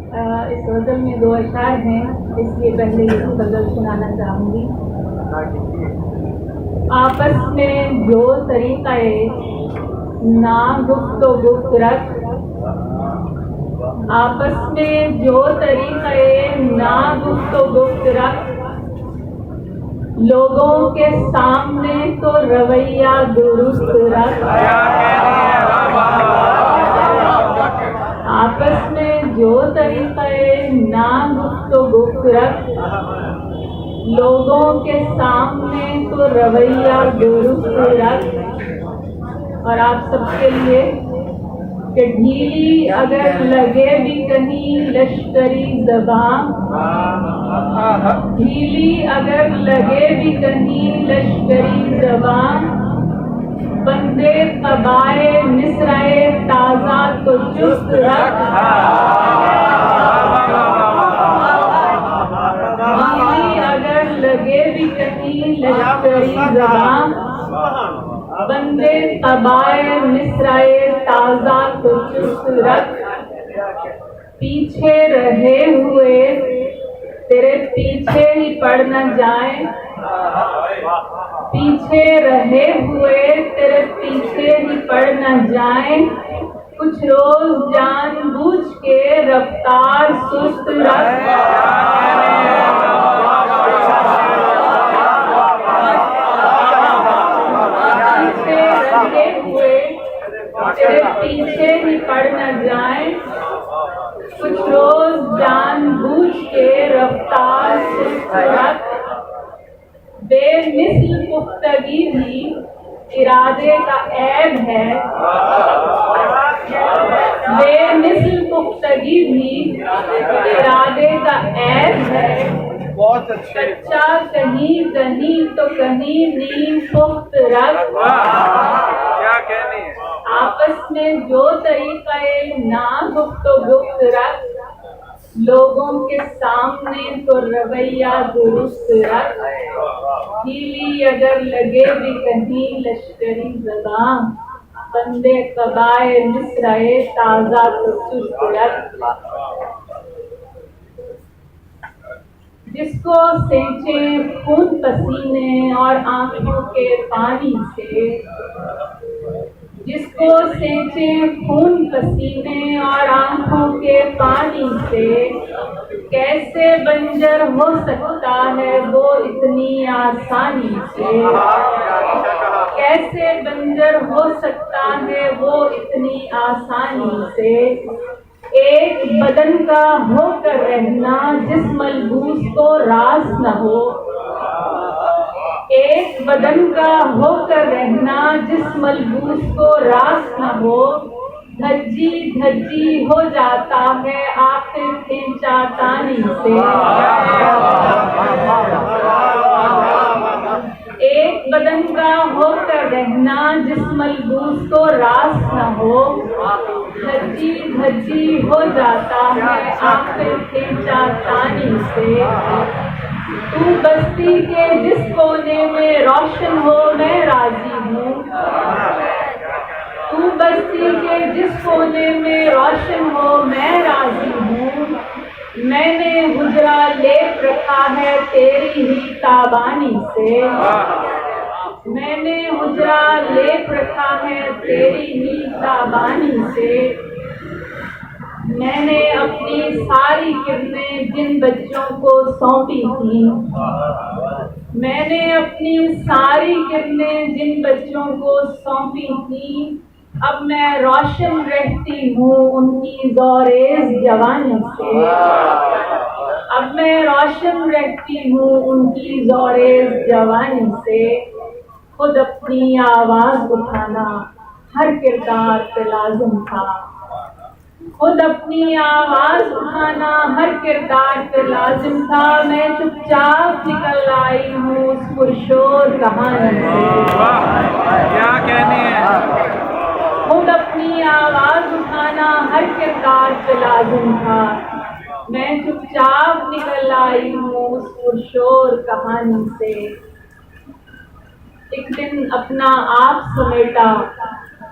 اس غزل میں 2 اشعار ہیں، اس لیے پہلے یہ غزل سنانا چاہوں گی۔ آپس میں جو طریقہ نا گفت و گفت رکھ، آپس میں جو طریقہ نا گفت و گفت رکھ، لوگوں کے سامنے تو رویہ درست رکھ۔ آپس میں جو طریقہ نا گفت و گفت رکھ، لوگوں کے سامنے تو رویہ درست رکھ۔ اور آپ سب کے لیے کہ ڈھیلی اگر لگے بھی کہیں لشکری زبان، ڈھیلی اگر لگے بھی کہیں لشکری زبان، بندے قبائے مصرعے تازہ تو چست رکھ۔ ڈھیلی اگر لگے بھی کہیں لشکری زبان، بندے قبائے مصرعے تازہ تو چست رکھ۔ پیچھے رہے ہوئے تیرے پیچھے ہی پڑ نہ جائیں، پیچھے رہے ہوئے تیرے پیچھے ہی پڑ نہ جائیں، کچھ روز جان بوجھ کے رفتار سست رکھ۔ تیرے پیچھے ہی پڑ نہ جائیں، کچھ روز جان بوجھ کے رفتار سست رکھ۔ بے مثل پختگی بھی ارادے کا عیب ہے، بے مثل پختگی بھی ارادے کا عیب ہے، کچا کہیں کہیں تو کہیں نیم پخت رکھ۔ آپس میں جو طریقہ نا گفت و گفت رکھ، لوگوں کے سامنے تو رویہ درست رکھ۔ ڈھیلی اگر لگے بھی کہیں لشکری زبان، بندے قبائے مصرعے تازہ تو چست رکھ۔ جس کو سینچیں خون پسینے اور آنکھوں کے پانی سے، جس کو سینچیں خون پسینے اور آنکھوں کے پانی سے، کیسے بنجر ہو سکتا ہے وہ اتنی آسانی سے، کیسے بنجر ہو سکتا ہے وہ اتنی آسانی سے۔ ایک بدن کا ہو کر رہنا جس ملبوس کو راز نہ ہو، ایک بدن کا ہو کر رہنا جس ملبوس کو راز نہ ہو، دھجی دھجی ہو جاتا ہے آخر کھینچا تانی سے۔ ایک بدن کا ہو کر رہنا جس ملبوس کو راز نہ ہو، دھجی دھجی ہو جاتا ہے آخر کھینچا تانی سے۔ تو بستی کے جس کونے میں روشن ہو میں راضی ہوں، تو بستی کے جس کونے میں روشن ہو میں راضی ہوں، میں نے حجرہ لیپ رکھا ہے تیری ہی تابانی سے، میں نے حجرہ لیپ رکھا ہے تیری ہی تابانی سے۔ میں نے اپنی ساری کرنیں جن بچوں کو سونپی تھیں، میں نے اپنی ساری کرنیں جن بچوں کو سونپی تھیں، اب میں روشن رہتی ہوں ان کی زوریز جوانی سے، اب میں روشن رہتی ہوں ان کی زوریز جوانی سے۔ خود اپنی آواز اٹھانا ہر کردار پہ لازم تھا، خود اپنی آواز اٹھانا ہر کردار پہ لازم تھا، میں چپ چاپ نکل آئی ہوں اس پرشور کہانی سے۔ کیا کہنی ہے؟ خود اپنی آواز اٹھانا ہر کردار پہ لازم تھا، میں چپ چاپ نکل آئی ہوں اس پرشور کہانی سے۔ ایک دن اپنا آپ سمیٹا